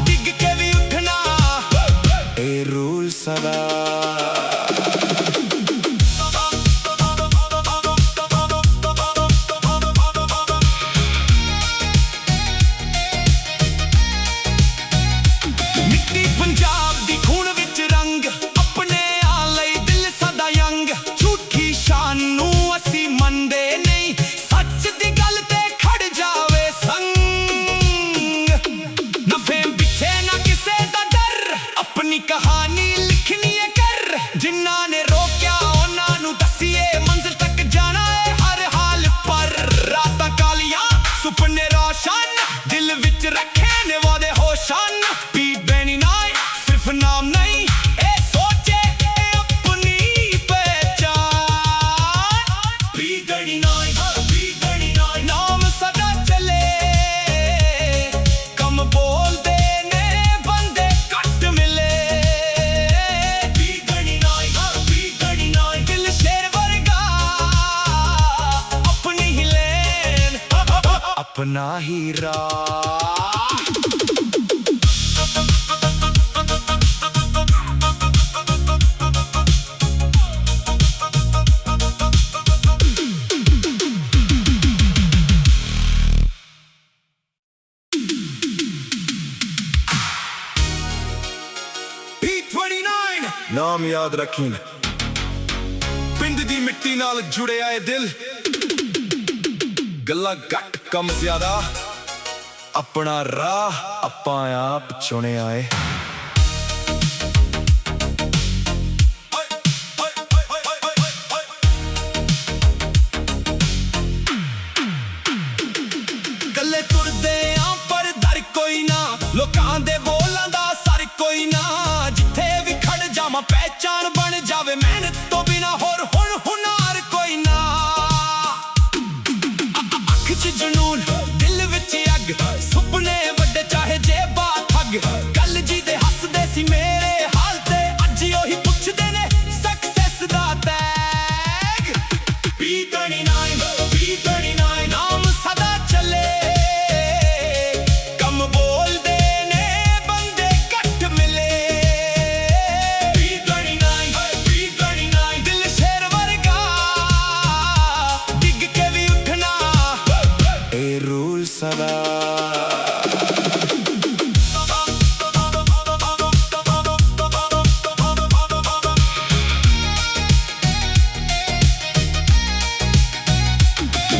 ਡਿੱਗ ਕੇ ਵੀ ਉੱਠਣਾ, ਇਹ ਰੂਲ ਸਦਾ। ਮਿੱਟੀ ਪੰਜਾਬ ਦੀ ਖੂਨ ਵਿੱਚ ਰੰਗ, ਆਪਣੇ ਆ ਲਈ ਦਿਲ ਸਦਾ ਯੰਗ, ਝੂਠੀ ਸ਼ਾਨ ਨੂੰ ਅਸੀਂ ਮੰਨਦੇ ਨਹੀਂ, ਸੱਚ ਦੀ ਗੱਲ ਤੇ ਖੜ ਜਾਵੇ ਸੰਗ। ਨਾ ਫੇਮ ਪਿੱਛੇ ਨਾ ਕਿਸੇ ਦਾ ਡਰ, ਆਪਣੀ ਕਹਾਣੀ ਲਿਖਣੀ ਏ ਕਰ, ਜਿਨ੍ਹਾਂ ਨੇ ਰੋਕਿਆ ਉਹਨਾਂ ਨੂੰ ਦੱਸੀਏ, ਮੰਜ਼ਿਲ ਤੱਕ ਜਾਣਾ ਏ ਹਰ ਹਾਲ ਪਰ। ਰਾਤਾਂ ਕਾਲੀਆਂ ਸੁਪਨੇ ਰੋਸ਼ਨ, ਦਿਲ ਵਿੱਚ ਰੱਖੇ ਨੇ ਵਾਦੇ ਹੋਸ਼ਨ। P29 ਸਿਰਫ ਨਾਮ ਨਹੀਂ, ਇਹ ਸੋਚੇ ਇਹ ਆਪਣੀ ਪਹਿਚਾਨ। P29 P29 अपना ही राह। P29 ਨਾਮ ਯਾਦ ਰੱਖੀਂ, ਪਿੰਡ ਦੀ ਮਿੱਟੀ ਨਾਲ ਜੁੜਿਆ ਏ ਦਿਲ। ਗੱਲਾਂ ਘੱਟ ਕੰਮ ਜ਼ਿਆਦਾ, ਆਪਣਾ ਰਾਹ ਆਪਾਂ ਆਪ ਚੁਣਿਆ ਏ। ਗੱਲੇ ਤੁਰਦੇ ਆਂ ਪਰ ਦਰ ਕੋਈ ਨਾ, ਲੋਕਾਂ ਦੇ ਬੋਲਾਂ ਦਾ ਸਰ ਕੋਈ ਨਾ। ਜਿੱਥੇ ਵੀ ਖੜ ਜਾਵਾਂ ਪਹਿਚਾਣ ਬਣ ਜਾਵੇ, ਮਿਹਨਤ ਤੋਂ ਬਿਨਾ ਹੋਰ ਹੁਣ ਹੁਨਾਰ ਕੋਈ ਨਾ। ਅੱਖ 'ਚ ਜਨੂਨ, ਦਿਲ ਵਿੱਚ ਅੱਗ, ਸੁਪਨੇ ਵੱਡੇ ਚਾਹੇ ਜੇਬਾਂ ਠੱਗ। ਗੱਲ ਜੀ ਦੇ ਹੱਸਦੇ ਸੀ ਮੇਰੇ ਹਾਲ ਤੇ, ਅੱਜ ਉਹੀ ਪੁੱਛਦੇ ਨੇ ਸਕਸੈਸ ਦਾ ਟੈਗ। P29 P29 ਨਾਮ ਸਦਾ ਚੱਲੇ, ਕੰਮ ਬੋਲਦੇ ਨੇ ਬੰਦੇ ਘੱਟ ਮਿਲੇ। P29 P29 ਦਿਲ ਸ਼ੇਰ ਵਰਗਾ, ਡਿੱਗ ਕੇ ਵੀ ਉੱਠਣਾ ਇਹ ਰੂਲ ਸਦਾ।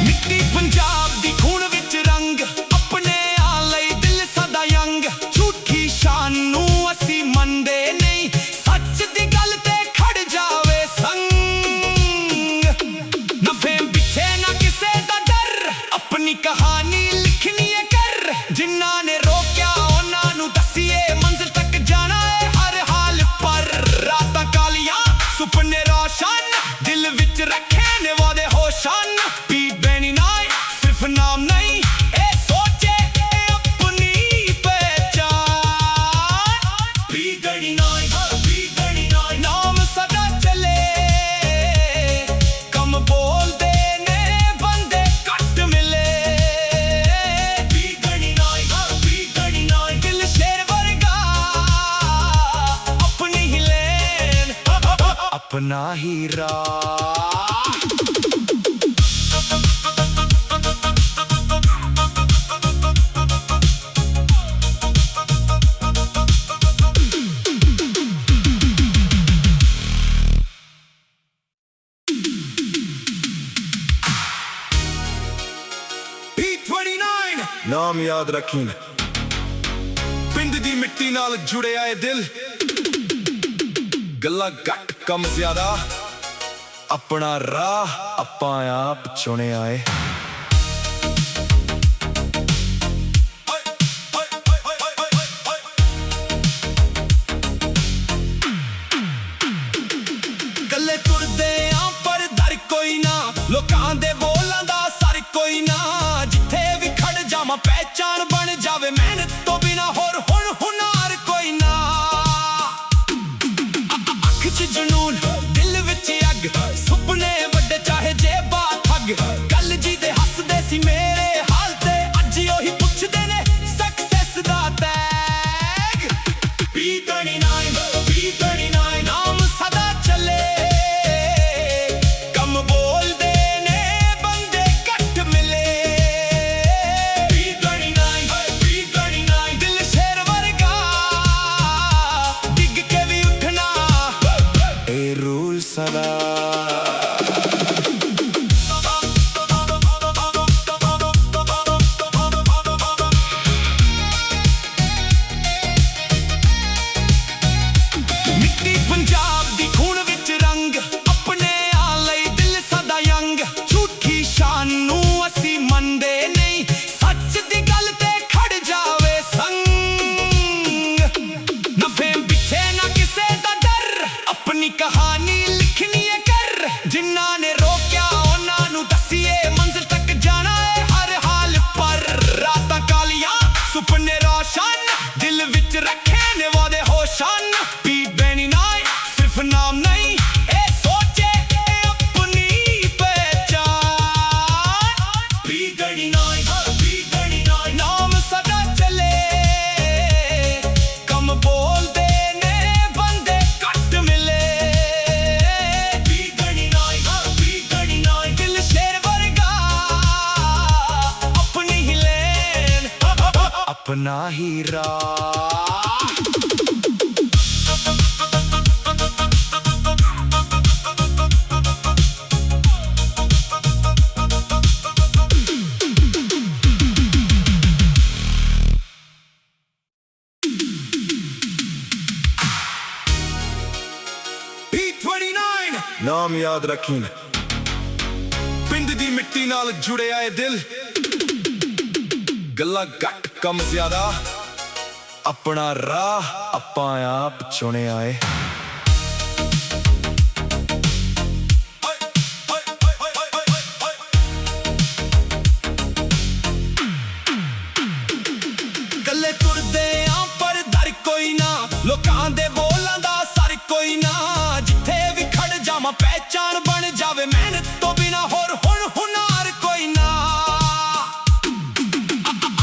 ਮਿੱਟੀ ਪੰਜਾਬ ਦੀ ਖੂਨ ਵਿੱਚ ਰੰਗ, ਆਪਣੇ ਆ ਲਈ ਦਿਲ ਸਦਾ ਯੰਗ। ਝੂਠੀ ਸ਼ਾਨ ਨੂੰ ਅਸੀਂ ਮੰਨਦੇ ਨਹੀਂ, ਸੱਚ ਦੀ ਗੱਲ ਤੇ ਖੜ ਜਾਵੇ ਸੰਗ। ਨਾ ਫੇਮ ਪਿੱਛੇ ਨਾ ਕਿਸੇ ਦਾ ਡਰ, ਆਪਣੀ ਕਹਾਣੀ ਲਿਖਣੀ ਏ ਕਰ। ਜਿਨ੍ਹਾਂ ਨੇ ਰੋਕਿਆ ਉਹਨਾਂ ਨੂੰ ਦੱਸੀਏ, ਮੰਜ਼ਿਲ ਤੱਕ ਜਾਣਾ ਏ ਹਰ ਹਾਲ ਪਰ। ਰਾਤਾਂ ਕਾਲੀਆਂ ਸੁਪਨੇ ਰੋਸ਼ਨ, ਦਿਲ ਵਿੱਚ ਰੱਖੇ ਨੇ ਵਾਦੇ ਹੋਸ਼ਨ। P29 ਸਿਰਫ ਨਾਮ ਨਹੀਂ, ਇਹ ਸੋਚੇ ਆਪਣੀ ਪਹਿਚਾਨ। P29 P29 ਨਾਮ ਸਦਾ ਚੱਲੇ, ਕੰਮ ਬੋਲਦੇ ਨੇ ਬੰਦੇ ਘੱਟ ਮਿਲੇ। P29 P29 ਦਿਲ ਸ਼ੇਰ ਵਰਗਾ, ਆਪਣੀ ਹੀ ਲੇਨ, ਆਪਣਾ ਹੀ ਰਾਹ। P29 ਨਾਮ ਯਾਦ ਰੱਖੀਂ, ਪਿੰਡ ਦੀ ਮਿੱਟੀ ਨਾਲ ਜੁੜਿਆ ਏ ਦਿਲ। ਗੱਲਾਂ ਘੱਟ ਕੰਮ ਜ਼ਿਆਦਾ, ਆਪਣਾ ਰਾਹ ਆਪਾਂ ਆਪ ਚੁਣਿਆ ਏ। ਗੱਲੇ ਤੁਰਦੇ ਆਂ ਪਰ ਦਰ ਕੋਈ ਨਾ, ਲੋਕਾਂ ਦੇ ਬੋਲਾਂ ਦਾ ਸਰ ਕੋਈ ਨਾ। ਜਿੱਥੇ ਵੀ ਖੜ ਜਾਵਾਂ ਪਹਿਚਾਣ ਬਣ ਜਾਵੇ, ਮਿਹਨਤ ਤੋਂ ਬਿਨਾ ਹੋਰ ਹੁਣ ਹੁਨਾਰ ਕੋਈ ਨਾ। ਅੱਖ 'ਚ ਜਨੂਨ, ਦਿਲ ਵਿੱਚ ਅੱਗ, ਸੁਪਨੇ ਵੱਡੇ ਚਾਹੇ ਜੇਬਾਂ ਠੱਗ। ਗੱਲ ਜੀ ਦੇ ਹੱਸਦੇ ਸੀ ਮੇਰੇ ਹਾਲ ਤੇ, ਅੱਜ ਉਹੀ ਪੁੱਛਦੇ ਨੇ ਸਕਸੈਸ ਦਾ ਟੈਗ। P29 P29 ਨਾਮ ਸਦਾ ਚੱਲੇ, ਕੰਮ ਬੋਲਦੇ ਨੇ ਬੰਦੇ ਘੱਟ ਮਿਲੇ। P29 P29 ਦਿਲ ਸ਼ੇਰ ਵਰਗਾ, ਡਿੱਗ ਕੇ ਵੀ ਉੱਠਣਾ ਇਹ ਰੂਲ ਸਦਾ। ਮਿੱਟੀ ਪੰਜਾਬ ਦੀ ਖੂਨ ਵਿੱਚ ਰੰਗ, ਆਪਣੇ ਆ ਲਈ ਦਿਲ ਸਦਾ ਯੰਗ। ਝੂਠੀ ਸ਼ਾਨ ਨੂੰ ਅਸੀਂ ਮੰਨਦੇ ਨਹੀਂ, ਸੱਚ ਦੀ ਗੱਲ ਤੇ ਖੜ ਜਾਵੇ ਸੰਗ। ਨਾ ਫੇਮ ਪਿੱਛੇ ਨਾ ਕਿਸੇ ਦਾ ਡਰ, ਆਪਣੀ ਕਹਾਣੀ ਲਿਖਣੀ ਏ अपना ही राह। P29 ਨਾਮ ਯਾਦ ਰੱਖੀਂ, ਪਿੰਡ ਦੀ ਮਿੱਟੀ ਨਾਲ ਜੁੜਿਆ ਏ ਦਿਲ, ਗੱਲਾਂ ਘੱਟ ਕੰਮ ਜ਼ਿਆਦਾ, ਆਪਣਾ ਰਾਹ ਆਪਾਂ ਆਪ ਚੁਣਿਆ ਏ। ਕੱਲੇ ਤੁਰਦੇ ਆਂ ਪਰ ਦਰ ਕੋਈ ਨਾ, ਲੋਕਾਂ ਦੇ ਬੋਲਾਂ ਦਾ ਸਰ ਕੋਈ ਨਾ, ਜਿੱਥੇ ਵੀ ਖੜ ਜਾਵਾਂ ਪਹਿਚਾਣ ਬਣ ਜਾਵੇ, ਮਿਹਨਤ ਤੋਂ ਬਿਨਾ ਹੋਰ ਹੁਣ ਹੁਨਾਰ ਕੋਈ ਨਾ।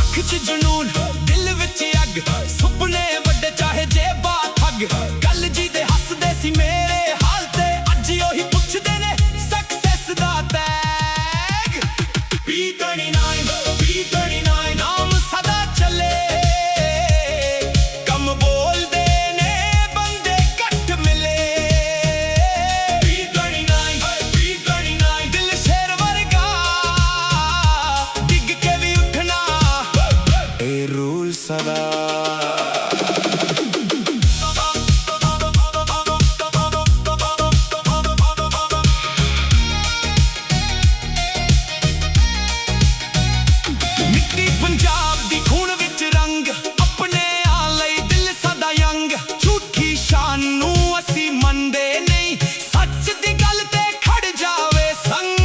ਅੱਖ 'ਚ ਜਨੂਨ, ਦਿਲ ਵਿੱਚ ਅੱਗ, ਸੁਪਨੇ ਵੱਡੇ ਚਾਹੇ ਜੇਬਾਂ ਠੱਗ, ਗੱਲ ਜੀ ਦੇ ਹੱਸਦੇ ਸੀ ਮੇਰੇ ਹਾਲ ਤੇ, ਅੱਜ ਉਹੀ ਪੁੱਛਦੇ ਨੇ ਸਕਸੈਸ ਦਾ ਟੈਗ। P29 P29 ਨਾਮ ਸਦਾ ਚੱਲੇ, ਕੰਮ ਬੋਲਦੇ ਨੇ ਬੰਦੇ ਘੱਟ ਮਿਲੇ। P29 P29 ਦਿਲ ਸ਼ੇਰ ਵਰਗਾ, ਡਿੱਗ ਕੇ ਵੀ ਉੱਠਣਾ, ਇਹ ਰੂਲ ਸਦਾ। ਮਿੱਟੀ ਪੰਜਾਬ ਦੀ ਖੂਨ ਵਿੱਚ ਰੰਗ, ਆਪਣਿਆਂ ਲਈ ਦਿਲ ਸਦਾ ਯੰਗ, ਝੂਠੀ ਸ਼ਾਨ ਨੂੰ ਅਸੀਂ ਮੰਨਦੇ ਨਹੀਂ, ਸੱਚ ਦੀ ਗੱਲ ਤੇ ਖੜ ਜਾਵੇ ਸੰਗ।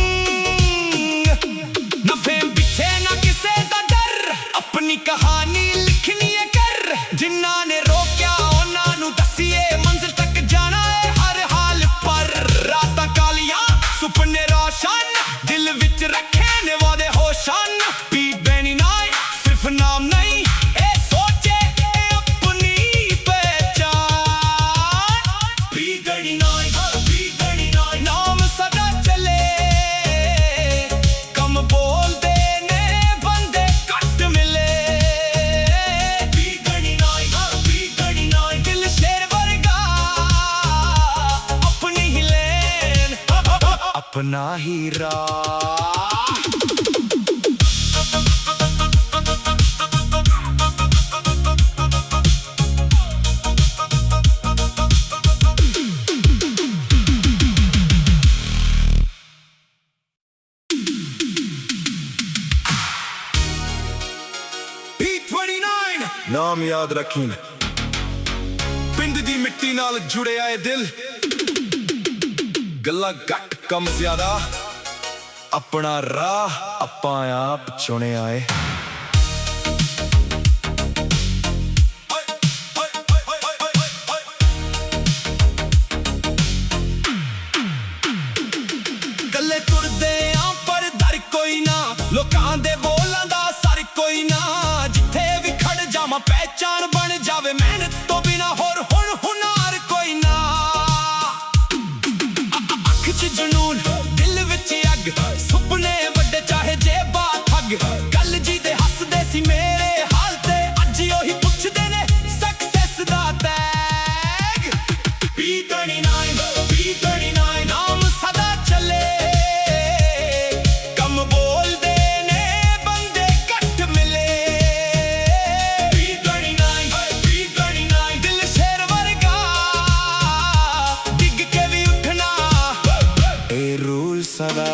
ਨਾ ਫੇਮ ਪਿੱਛੇ ਨਾ ਕਿਸੇ ਦਾ ਡਰ, ਆਪਣੀ ਕਹਾਣੀ ਲਿਖਣੀ ਏ ਕਰ, ਜਿਨ੍ਹਾਂ ਨੇ ਰੋਕਿਆ ਉਹਨਾਂ ਨੂੰ ਦੱਸੀਏ, ਮੰਜ਼ਿਲ ਤੱਕ ਜਾਣਾ ਏ ਹਰ ਹਾਲ ਪਰ। ਰਾਤਾਂ ਕਾਲੀਆਂ ਸੁਪਨੇ ਰੋਸ਼ਨ, ਦਿਲ ਵਿੱਚ ਰੱਖੇ ਨੇ ਵਾਦੇ ਹੋਸ਼ਨ। P29 ਸਿਰਫ ਨਾਮ ਨਹੀਂ, ਇਹ ਸੋਚੇ ਇਹ ਆਪਣੀ ਪਹਿਚਾਨ। P29 P29 ਨਾਮ ਸਦਾ ਚੱਲੇ, ਕੰਮ ਬੋਲਦੇ ਨੇ ਬੰਦੇ ਘੱਟ ਮਿਲੇ। P29 P29 ਦਿਲ ਸ਼ੇਰ ਵਰਗਾ, ਆਪਣੀ ਹੀ ਲੇਨ, अपना ही राह। P29 ਨਾਮ ਯਾਦ ਰੱਖੀਂ, ਪਿੰਡ ਦੀ ਮਿੱਟੀ ਨਾਲ ਜੁੜਿਆ ਏ ਦਿਲ, ਗੱਲਾਂ ਘੱਟ ਕੰਮ ਜ਼ਿਆਦਾ, ਆਪਣਾ ਰਾਹ ਆਪਾਂ ਆਪ ਚੁਣਿਆ ਏ। ਗੱਲੇ ਤੁਰਦੇ ਆਂ ਪਰ ਦਰ ਕੋਈ ਨਾ, ਲੋਕਾਂ ਦੇ ਬੋਲਾਂ ਦਾ ਸਰ ਕੋਈ ਨਾ, ਜਿੱਥੇ ਵੀ ਖੜ ਜਾਵਾਂ ਪਹਿਚਾਣ ਬਣ ਜਾਵੇ, ਮਿਹਨਤ ਤੋਂ ਬਿਨਾ ਹੋਰ ਹੁਣ ਹੁਨਾਰ ਕੋਈ ਨਾ। ਅੱਖ 'ਚ ਜਨੂਨ, ਦਿਲ ਵਿੱਚ ਅੱਗ, ਸੁਪਨੇ ਵੱਡੇ ਚਾਹੇ ਜੇਬਾਂ ਠੱਗ, ਗੱਲ ਜੀ ਦੇ ਹੱਸਦੇ ਸੀ ਮੇਰੇ ਹਾਲ ਤੇ, ਅੱਜ ਉਹੀ ਪੁੱਛਦੇ ਨੇ ਸਕਸੈਸ ਦਾ ਟੈਗ। P29 P29 ਨਾਮ ਸਦਾ ਚੱਲੇ, ਕੰਮ ਬੋਲਦੇ ਨੇ ਬੰਦੇ ਘੱਟ ਮਿਲੇ। P29 P29 ਦਿਲ ਸ਼ੇਰ ਵਰਗਾ, ਡਿੱਗ ਕੇ ਵੀ ਉੱਠਣਾ, ਇਹ ਰੂਲ ਸਦਾ।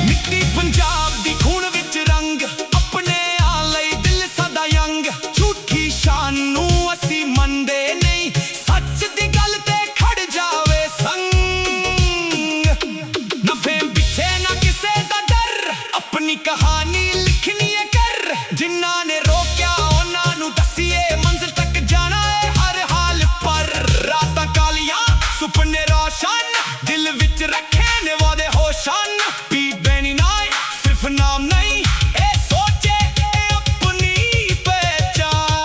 ਮਿੱਟੀ ਪੰਜਾਬ ਦੀ ਖੂਨ ਵਿੱਚ ਰੰਗ, ਆਪਣਿਆਂ ਲਈ ਦਿਲ ਸਦਾ ਯੰਗ, ਝੂਠੀ ਸ਼ਾਨ ਨੂੰ ਅਸੀਂ ਮੰਨਦੇ ਨਹੀਂ, ਸੱਚ ਦੀ ਗੱਲ ਤੇ ਖੜ ਜਾਵੇ ਸੰਗ। ਨਾ ਫੇਮ ਪਿੱਛੇ ਨਾ ਕਿਸੇ ਦਾ ਡਰ, ਆਪਣੀ ਕਹਾਣੀ ਲਿਖਣੀ ਏ ਕਰ, ਜਿਨ੍ਹਾਂ ਨੇ ਰੋਕਿਆ ਉਹਨਾਂ ਨੂੰ ਦੱਸੀਏ, ਮੰਜ਼ਿਲ ਤੱਕ ਜਾਣਾ ਏ ਹਰ ਹਾਲ ਪਰ। ਰਾਤਾਂ ਕਾਲੀਆਂ ਸੁਪਨੇ ਰੋਸ਼ਨ, ਦਿਲ ਵਿੱਚ ਰੱਖੇ ਨੇ ਵਾਦੇ ਹੋਸ਼ਨ। P29 ਸਿਰਫ ਨਾਮ ਨਹੀਂ, ਇਹ ਸੋਚੇ ਇਹ ਆਪਣੀ ਪਹਿਚਾਨ।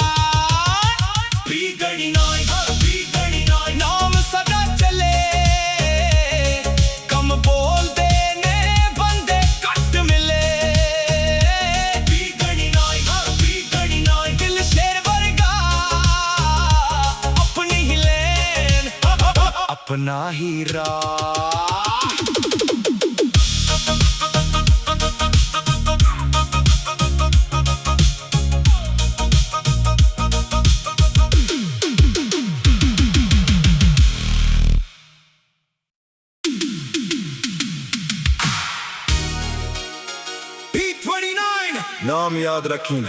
P29 P29 ਹੀ ਰਾਹ। P29 ਨਾਮ ਯਾਦ ਰੱਖੀਂ,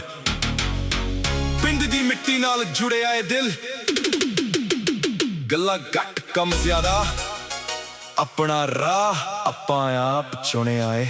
ਪਿੰਡ ਦੀ ਮਿੱਟੀ ਨਾਲ ਜੁੜਿਆ ਏ ਦਿਲ। ਗੱਲਾਂ ਘੱਟ ਕੰਮ ਜ਼ਿਆਦਾ, ਆਪਣਾ ਰਾਹ ਆਪਾਂ ਆਪ ਚੁਣਿਆ ਏ।